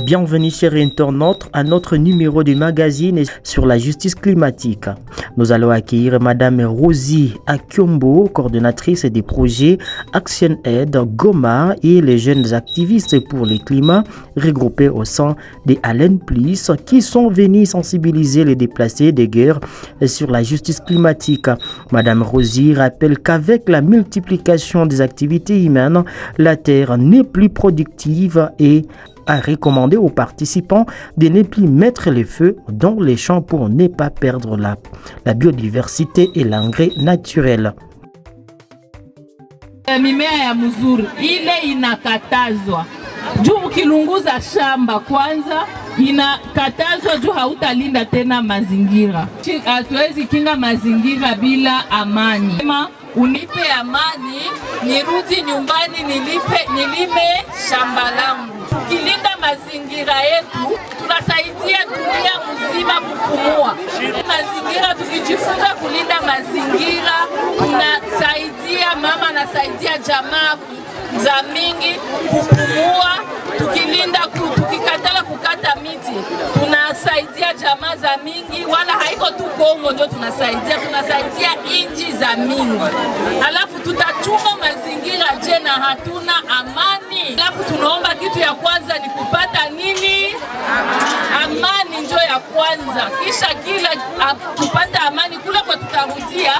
Bienvenue chers internautes à notre numéro du magazine sur la justice climatique. Nous allons accueillir Madame Rosie Akiombo, coordonnatrice des projets Action Aid Goma et les jeunes activistes pour le climat regroupés au sein des Allen Plus qui sont venus sensibiliser les déplacés de guerre sur la justice climatique. Madame Rosie rappelle qu'avec la multiplication des activités humaines, la terre n'est plus productive et a recommandé aux participants de ne plus mettre le feu dans les champs pour ne pas perdre la biodiversité et l'engrais naturel. Mimea ya mzuri ile inakatazwa. Juu ukilunguza shamba kwanza inakatazwa juu hautalinda tena mazingira. Hatuwezi kinga mazingira bila amani. Unipe amani, nirudi nyumbani nilime shamba langu. Tukilinda mazingira yetu, tunasaidia dunia mzima kupumua. Mazingira tukijifunza kulinda mazingira, tunasaidia mama nasaidia jamaa za mingi kupumua. Tukikatala kukata miti, tunasaidia jamaa za mingi, wala haiko tu Kongo ndio tunasaidia inji za mingi. Alafu tutachunga mazingira je na hatuna amani. Alafu tunaomba kitu ya kwanza ni kupata nini? Amani ndio ya kwanza. Kisha kila kupata amani kule kwa tutarudia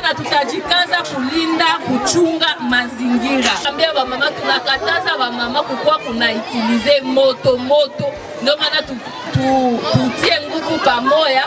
na tutajikaza kulinda kuchunga mazingira. Ambia wa mama tunakataza wa mama kukua kunaitilize moto. Ndio maana tutie nguvu pamoja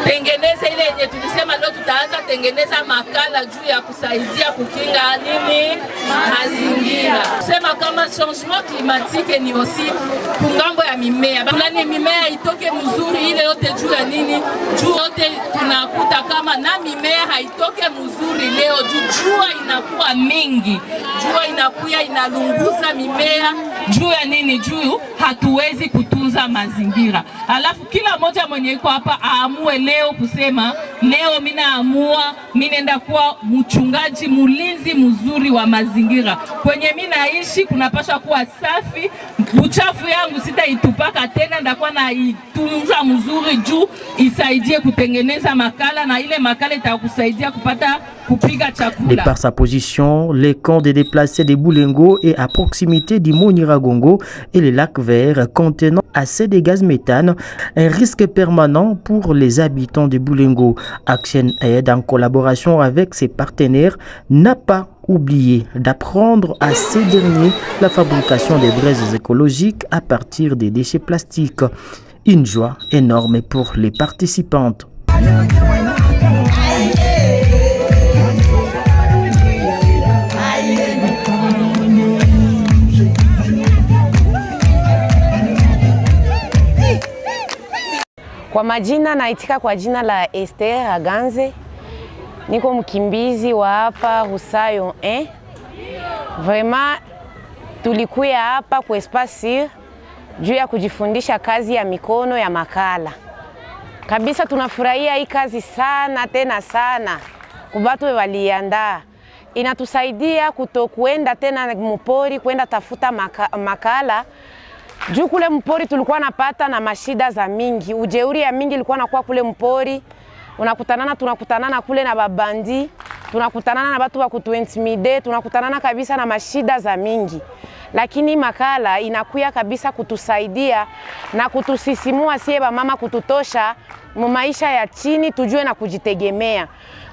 tengeneze ile yenye tulisema leo tutaanza tengeneza makala juu ya kusaidia kukinga nini mazingira. Sema kama changement climatique ni aussi kungambo ya mimea. Nani mimea itoke mzuri ile yote juu ya nini? Juu yote tunakuta kama na mimea haitoke mzuri leo jua inakuwa mingi. Jua inakuya inalunguza mimea juu ya nini? Juu hatuwezi kutunza mazingira. Alafu kila moja mwenye iko hapa aamue leo kusema leo mimi naamua mimi nenda kuwa mchungaji mulinzi mzuri wa mazingira. Kwenye mimi naishi kunapaswa kuwa safi. Uchafu yangu sitaitupaka tena, ndakuwa naitunza mzuri juu isaidie kutengeneza makala na ile makala itakusaidia kupata kupiga chakula. De par sa position, le camp des déplacés de Boulengo est à proximité du Mont Nyiragongo et le lac vert contenant assez de gaz méthane, un risque permanent pour les habitants de Boulengo. Action Aid, en collaboration avec ses partenaires, n'a pas oublié d'apprendre à ces derniers la fabrication des braises écologiques à partir des déchets plastiques. Une joie énorme pour les participantes. Kwa majina naitika kwa jina la Esther Aganze. Niko mkimbizi wa hapa Rusayo 1. Vraiment tulikuya hapa kwa Espace juu ya kujifundisha kazi ya mikono ya makala. Kabisa tunafurahia hii kazi sana tena sana. Kubatu waliandaa. Inatusaidia kutokuenda tena mpori kwenda tafuta makala. Juu kule mpori tulikuwa napata na mashida za mingi. Ujeuri ya mingi ilikuwa nakuwa kule mpori. Tunakutanana kule na babandi. Tunakutanana na watu wa kutuintimidate. Tunakutanana kabisa na mashida za mingi. Lakini makala inakuya kabisa kutusaidia na kutusisimua sie ba mama kututosha maisha ya chini tujue na kujitegemea.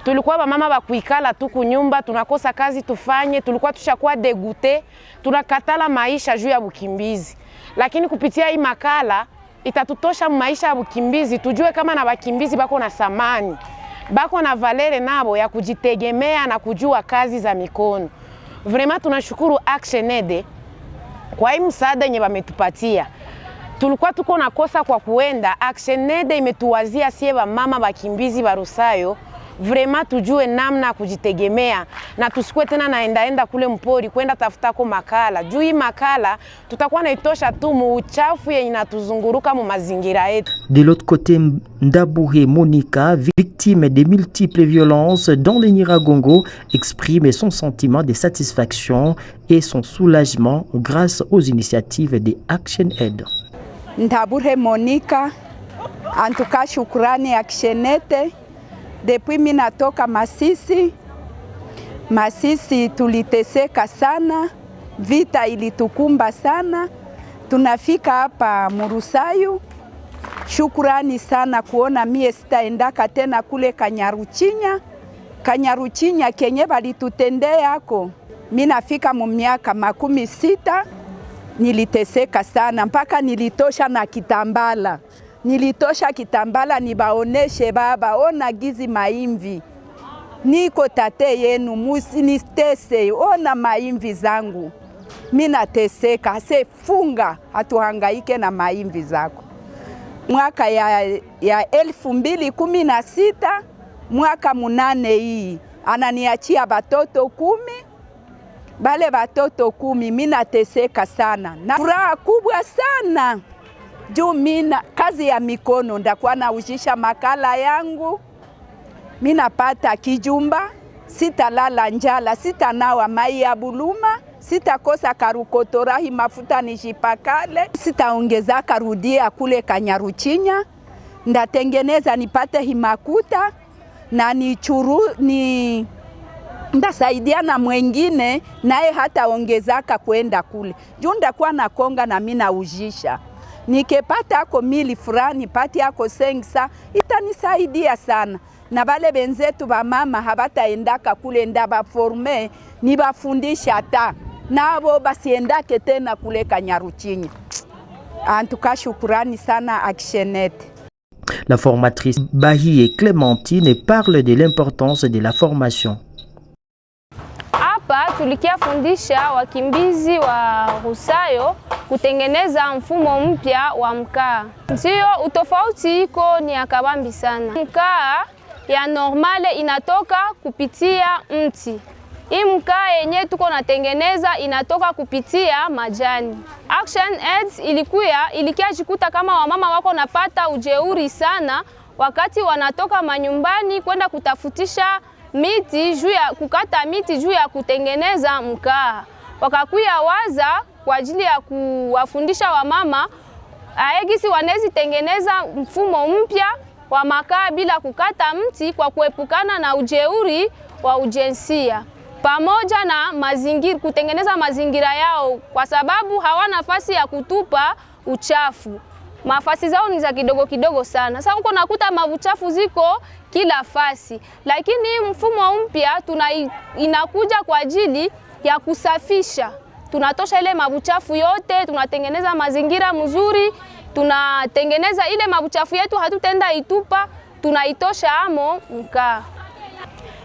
Tulikuwa ba mama ba kuikala tu kunyumba, tunakosa kazi tufanye, tulikuwa tushakuwa degute, tunakatala maisha juu ya ukimbizi. Lakini kupitia hii makala itatutosha maisha ya ukimbizi, tujue kama na wakimbizi bako na samani, bako na valere nabo ya kujitegemea na kujua kazi za mikono. Vraiment tunashukuru Action Aid kwa hii msaada yenye wametupatia. Tulikuwa tuko nakosa kwa kuenda, Action Aid imetuwazia sie ba mama wakimbizi wa Rusayo vraiment tujue namna kujitegemea na tusikue tena naenda kule mpori kwenda tafuta kwa makala. Juu hii makala tutakuwa naitosha tu muuchafu yenye inatuzunguruka mu mazingira yetu. De l'autre côté, Ndabouhé Monica, victime des multiples violences dans le Nyiragongo, exprime son sentiment de satisfaction et son soulagement grâce aux initiatives de Action Aid. Ndabouhé Monica, en tout cas shukrani Action Aid. Depuis mimi natoka Masisi tuliteseka sana, vita ilitukumba sana. Tunafika hapa Murusayu. Shukrani sana kuona mie sitaendaka tena kule Kanyaruchinya kenye balitutendea yako. Mimi nafika mu miaka 60, niliteseka sana mpaka nilitosha na kitambala. Nilitosha kitambala nibaoneshe baba, ona gizi maimvi. Niko tate yenu, musinitese, ona maimvi zangu. Mina teseka, se funga, hatuhangaike na maimvi zako. Mwaka ya 2016, mwaka 8 hii, ananiachia batoto 10. Bale batoto 10, mina teseka sana. Na furaha kubwa sana. Juu mina kazi ya mikono ndakuwa naujisha makala yangu. Mina pata kijumba, sitalala njala, sitanawa mai ya buluma, sitakosa karukotorahi mafuta nijipakale, sitaongeza karudia kule Kanyaruchinya, ndatengeneza nipate himakuta na ndasaidia na mwengine naye hata ongezaka kwenda kule. Juu ndakuwa nakonga na mina ujisha. Nikepata ako 1000 frani, pati ako 500, itanisaidia sana. Na bale benzetu ba mama habataendaka kule ndaba forme, nibafundisha ta. Nabo basiendake tena kule Kanyaruchinya. Antuka shukurani sana Action Aid. La formatrice Bahie Clémentine parle de l'importance de la formation. Hapa tulikia fundisha wakimbizi wa Rusayo kutengeneza mfumo mpya wa mkaa. Ndio utofauti iko ni akabambi sana. Mkaa ya normale inatoka kupitia mti. Hii mkaa yenye tuko natengeneza inatoka kupitia majani. Action Aid ilikia jikuta kama wamama wako napata ujeuri sana wakati wanatoka manyumbani kwenda kutafutisha miti kukata miti juu ya kutengeneza mkaa. Wakakuya waza kwa ajili ya kuwafundisha wamama aegisi wanezi tengeneza mfumo mpya wa makaa bila kukata mti kwa kuepukana na ujeuri wa ujinsia. Pamoja na mazingira, kutengeneza mazingira yao kwa sababu hawana nafasi ya kutupa uchafu. Mafasi zao ni za kidogo sana. Sasa uko nakuta mabuchafu ziko kila fasi. Lakini mfumo mpya inakuja kwa ajili ya kusafisha. Tunatosha ile mabuchafu yote, tunatengeneza mazingira mzuri, tunatengeneza ile mabuchafu yetu hatutenda itupa, tunaitosha amo mkaa.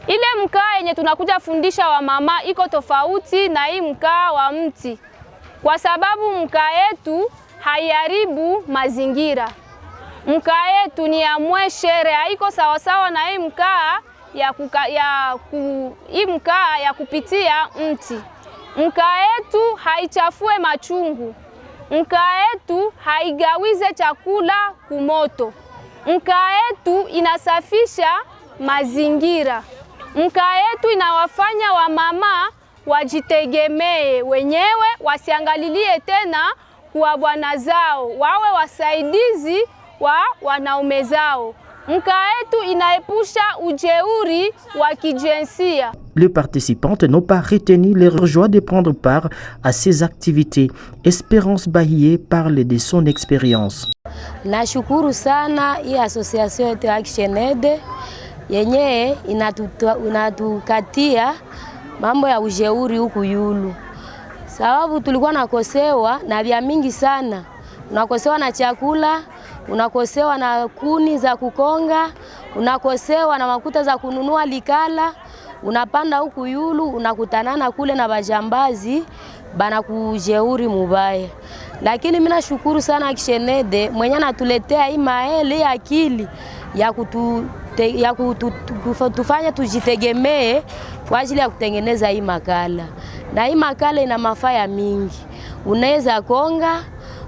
Ile mkaa yenye tunakuja fundisha wa mama iko tofauti na hii mkaa wa mti. Kwa sababu mkaa yetu haiharibu mazingira. Mkaa yetu ni ya mweshere, haiko sawasawa na hii mkaa ya kupitia mti. Mkaa yetu haichafue machungu. Mkaa yetu haigawize chakula kumoto. Mkaa yetu inasafisha mazingira. Mkaa yetu inawafanya wamama wajitegemee wenyewe, wasiangalilie tena kwa bwana zao, wawe wasaidizi wa wanaume zao. Mkaa yetu inaepusha ujeuri wa kijinsia. Les participantes n'ont pas retenu leur joie de prendre part à ces activités. Espérance Bahie parle de son expérience. Nashukuru sana hii association yetu Action Aid yenye inatukatia mambo ya ujeuri huku yulu. Sababu tulikuwa nakosewa na vya mingi sana. Unakosewa na chakula, unakosewa na kuni za kukonga, unakosewa na makuta za kununua likala. Unapanda huku yulu, unakutanana kule na bajambazi, bana kujeuri mubaya. Lakini mimi nashukuru sana Action Aid mwenye anatuletea hii maele akili ya kutufanya tujitegemee kwa ajili ya kutengeneza hii makala. Na hii makala ina mafaa mingi. Unaweza konga,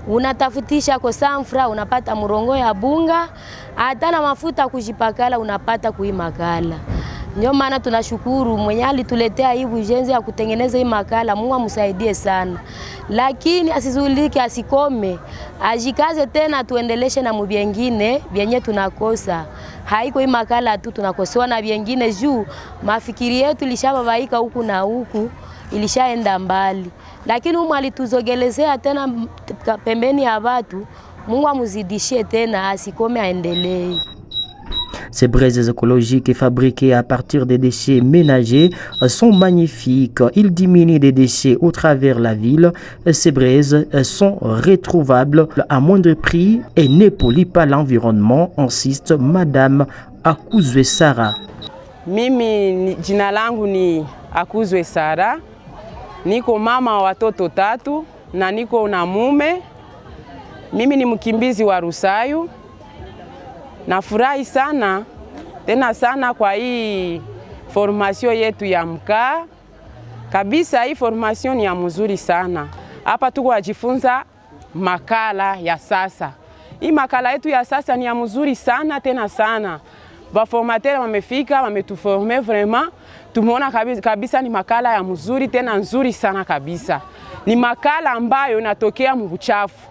unatafutisha kwa sanfra, unapata murongo ya bunga, hata na mafuta kujipakala unapata kui makala. Ndio maana tunashukuru mwenye alituletea hii ujenzi ya kutengeneza hii makala. Mungu amsaidie sana. Lakini asizulike, asikome. Ajikaze tena, tuendeleshe na mubyengine byenye tunakosa. Haiko hii makala tu, tunakosewa na byengine juu mafikiri yetu ilishababaika huku na huku, ilishaenda mbali. Lakini Mungu alituzogelezea tena pembeni ya watu. Mungu amuzidishie tena, asikome, aendelee. Ces braises écologiques fabriquées à partir des déchets ménagers sont magnifiques. Ils diminuent les déchets au travers la ville. Ces braises sont retrouvables à moindre prix et ne polluent pas l'environnement, insiste Madame Akuzwe Sara. Mimi jina langu ni Akuzwe Sara. Niko mama wa watoto 3 na niko na mume. Mimi ni mkimbizi wa Rusayu. Nafurahi sana tena sana kwa hii formation yetu ya mkaa. Kabisa hii formation ni ya mzuri sana. Hapa tuko wajifunza makala ya sasa. Hii makala yetu ya sasa ni ya mzuri sana tena sana. Ba formateur wamefika, wametuforme vraiment. Tumeona kabisa ni makala ya mzuri tena nzuri sana kabisa. Ni makala ambayo inatokea mbuchafu.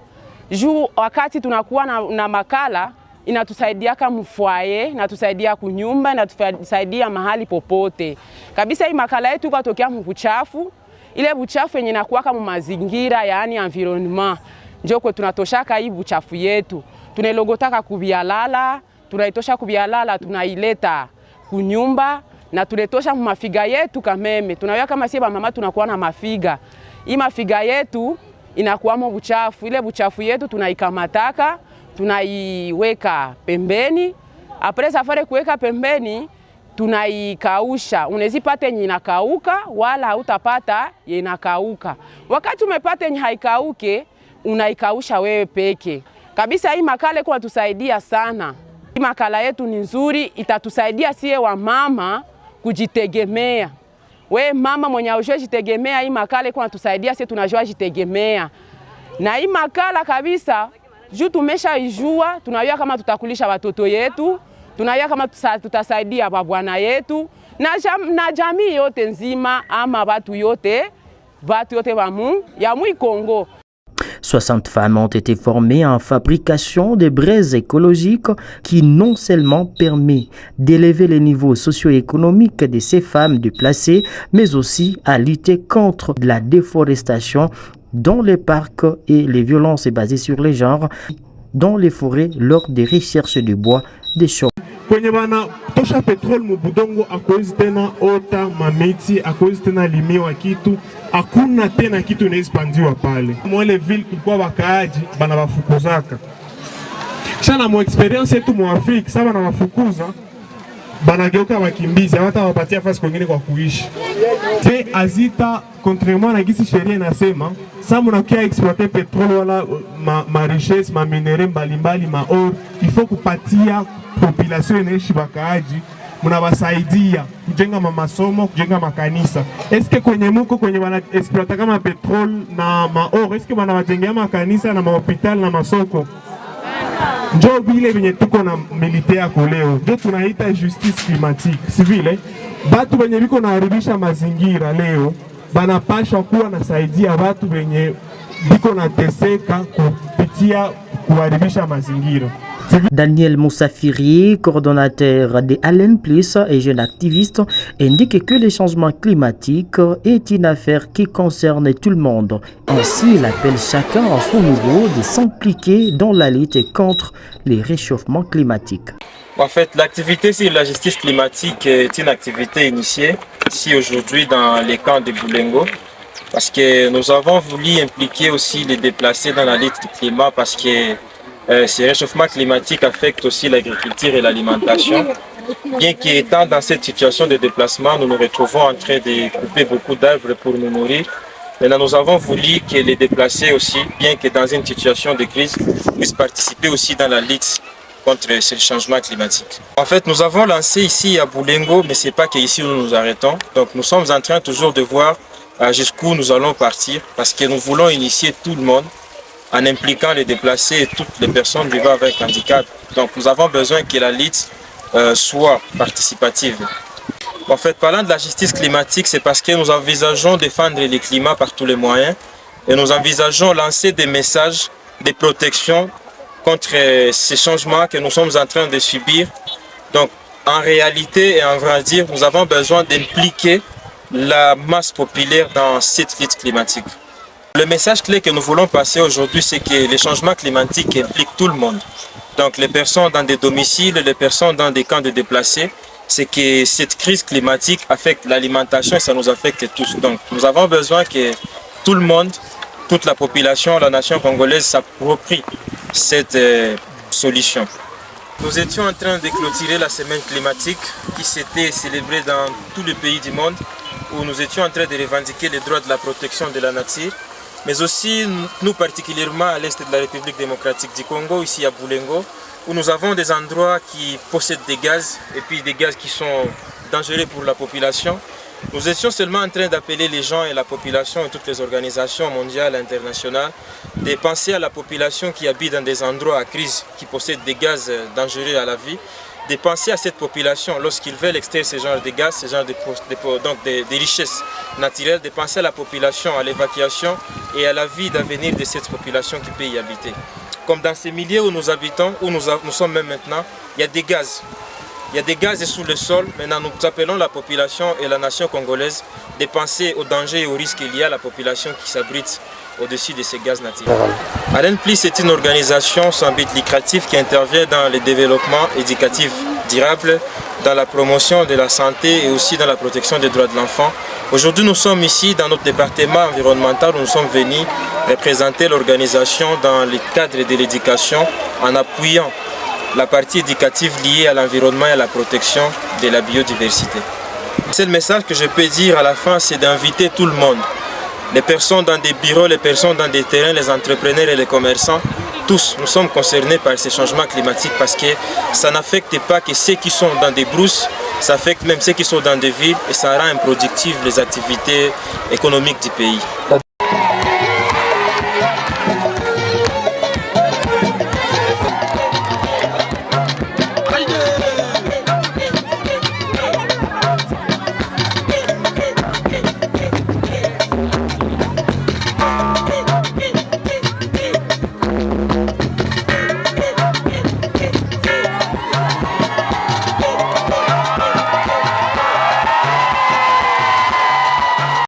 Juu wakati tunakuwa na makala inatusaidia kama foyer, inatusaidia kunyumba, inatusaidia mahali popote. Kabisa hii makala yetu ikatokea mbuchafu, ile buchafu yenye inakuwa kama mazingira, yaani environment. Ndio kwa tunatoshaka hii buchafu yetu. Tunelogotaka kubialala, tunaitosha kubialala, tunaileta kunyumba na tuletosha mafiga yetu kameme. Tunaweka kama sisi mama tunakuwa na mafiga. Hii mafiga yetu inakuwa buchafu, ile buchafu yetu tunaikamataka, tunaiweka pembeni. Après safari kuweka pembeni, tunaikausha. Unezipata yenye inakauka wala hautapata yenye inakauka. Wakati umepata yenye haikauke, unaikausha wewe peke. Kabisa hii makala kwa tusaidia sana. Hii makala yetu ni nzuri, itatusaidia sie wa mama kujitegemea. We mama mwenye hujua jitegemea, hii makala kwa tusaidia sie tunajua jitegemea. Na hii makala kabisa juu tumeshaijua, tunajua kama tutakulisha watoto yetu, tunajua kama tutasaidia babwana yetu na jamii yote nzima ama watu yote ya mui Kongo. 60 femmes ont été formées en fabrication de braises écologiques qui non seulement permet d'élever les niveaux socio-économiques de ces femmes déplacées, mais aussi à lutter contre la déforestation dans les parcs et les violences basées sur les genres dans les forêts lors des recherches de bois des champs. Kwenye bana tosha petrol mubudongo akoezi tena ota mamiti, akoezi tena limiwa kitu, hakuna tena kitu inaexpandiwa pale. Mwele ville kulikuwa wakaaji bana wafukuzaka. Kisha mo experience yetu mu Afrika sasa bana wafukuza bana geuka wakimbizi, hata wapatia fasi kwingine kwa kuishi. Te azita contrairement na gisi sheria inasema, sasa mnakia exploiter petrol wala ma richesse, ma minerais mbalimbali, ma or, il faut kupatia population inaishi bakaaji, mnawasaidia kujenga masomo, kujenga makanisa. Eske kwenye muko kwenye wana exploiter kama petrol na maor, eske wana wajengea makanisa na mahospitali na masoko? Njo vile venye tuko na militaire ko leo, njo tunaita justice climatique. Si vile batu venye biko naharibisha mazingira leo banapashwa kuwa nasaidia watu venye biko nateseka kupitia kuharibisha mazingira. Daniel Moussafiri, coordonnateur de Allen Plus et jeune activiste, indique que le changement climatique est une affaire qui concerne tout le monde. Ainsi, il appelle chacun à son niveau de s'impliquer dans la lutte contre les réchauffements climatiques. En fait, l'activité sur la justice climatique est une activité initiée ici aujourd'hui dans les camps de Boulengo, parce que nous avons voulu impliquer aussi les déplacés dans la lutte du climat, parce que ce réchauffement climatique affecte aussi l'agriculture et l'alimentation. Bien qu'étant dans cette situation de déplacement, nous nous retrouvons en train de couper beaucoup d'arbres pour nous nourrir. Maintenant, nous avons voulu que les déplacés aussi, bien que dans une situation de crise, puissent participer aussi dans la lutte contre ce changement climatique. En fait, nous avons lancé ici à Boulengo, mais ce n'est pas qu'ici où nous nous arrêtons. Donc nous sommes en train toujours de voir jusqu'où nous allons partir, parce que nous voulons initier tout le monde en impliquant les déplacés et toutes les personnes vivant avec handicap. Donc nous avons besoin que la lutte soit participative. En fait, parlant de la justice climatique, c'est parce que nous envisageons défendre le climat par tous les moyens et nous envisageons lancer des messages de protection contre ces changements que nous sommes en train de subir. Donc, en réalité et en vrai dire, nous avons besoin d'impliquer la masse populaire dans cette lutte climatique. Le message clé que nous voulons passer aujourd'hui, c'est que les changements climatiques impliquent tout le monde. Donc, les personnes dans des domiciles, les personnes dans des camps de déplacés, c'est que cette crise climatique affecte l'alimentation et ça nous affecte tous. Donc, nous avons besoin que tout le monde, toute la population, la nation congolaise s'approprie cette solution. Nous étions en train de clôturer la semaine climatique qui s'était célébrée dans tous les pays du monde, où nous étions en train de revendiquer les droits de la protection de la nature, mais aussi nous particulièrement à l'est de la République démocratique du Congo, ici à Boulengo, où nous avons des endroits qui possèdent des gaz et puis des gaz qui sont dangereux pour la population. Nous étions seulement en train d'appeler les gens et la population et toutes les organisations mondiales et internationales de penser à la population qui habite dans des endroits à crise, qui possèdent des gaz dangereux à la vie, de penser à cette population lorsqu'ils veulent extraire ce genre de gaz, ce genre de richesses naturelles, de penser à la population, à l'évacuation et à la vie d'avenir de cette population qui peut y habiter. Comme dans ces milieux où nous habitons, où nous sommes même maintenant, il y a des gaz. Il y a des gaz sous le sol. Maintenant, nous appelons la population et la nation congolaise de penser aux dangers et aux risques liés à la population qui s'abrite au-dessus de ces gaz naturels. ARENPLI, c'est une organisation sans but lucratif qui intervient dans le développement éducatif durable, dans la promotion de la santé et aussi dans la protection des droits de l'enfant. Aujourd'hui, nous sommes ici dans notre département environnemental où nous sommes venus représenter l'organisation dans le cadre de l'éducation en appuyant la partie éducative liée à l'environnement et à la protection de la biodiversité. C'est le message que je peux dire à la fin, c'est d'inviter tout le monde. Les personnes dans des bureaux, les personnes dans des terrains, les entrepreneurs et les commerçants, tous nous sommes concernés par ces changements climatiques parce que ça n'affecte pas que ceux qui sont dans des brousses, ça affecte même ceux qui sont dans des villes et ça rend improductives les activités économiques du pays.